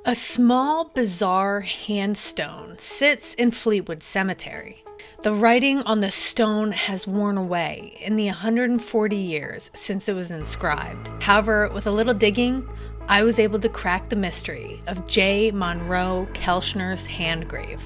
A small, bizarre handstone sits in Fleetwood Cemetery. The writing on the stone has worn away in the 140 years since it was inscribed. However, with a little digging, I was able to crack the mystery of J. Monroe Kelchner's handgrave.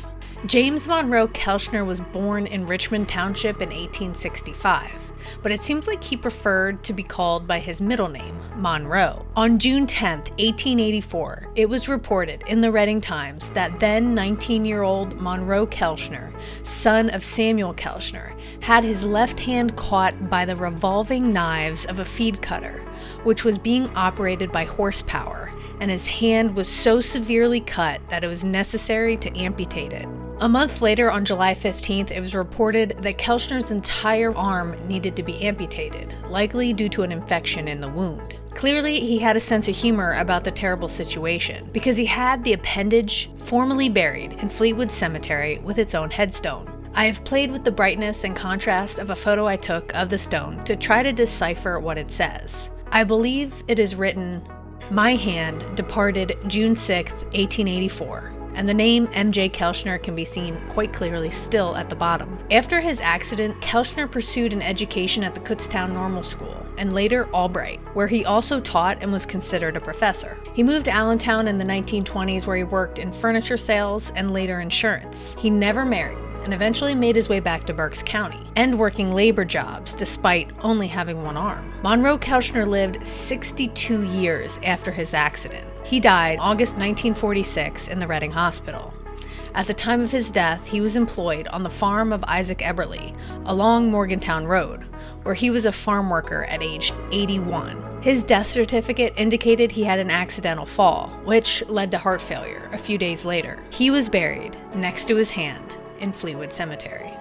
James Monroe Kelchner was born in Richmond Township in 1865, but it seems like he preferred to be called by his middle name, Monroe. On June 10, 1884, it was reported in the Reading Times that then 19-year-old Monroe Kelchner, son of Samuel Kelchner, had his left hand caught by the revolving knives of a feed cutter, which was being operated by horsepower, and his hand was so severely cut that it was necessary to amputate it. A month later, on July 15th, it was reported that Kelchner's entire arm needed to be amputated, likely due to an infection in the wound. Clearly, he had a sense of humor about the terrible situation, because he had the appendage formally buried in Fleetwood Cemetery with its own headstone. I have played with the brightness and contrast of a photo I took of the stone to try to decipher what it says. I believe it is written, "My hand departed June 6, 1884. And the name M.J. Kelchner can be seen quite clearly still at the bottom. After his accident, Kelchner pursued an education at the Kutztown Normal School, and later Albright, where he also taught and was considered a professor. He moved to Allentown in the 1920s, where he worked in furniture sales and later insurance. He never married, and eventually made his way back to BERKS County, and working labor jobs despite only having one arm. Monroe Kelchner lived 62 years after his accident. He died August 1946 in the Reading Hospital. At the time of his death, he was employed on the farm of Isaac Eberly along Morgantown Road, where he was a farm worker at age 81. His death certificate indicated he had an accidental fall, which led to heart failure a few days later. He was buried next to his hand in Fleetwood Cemetery.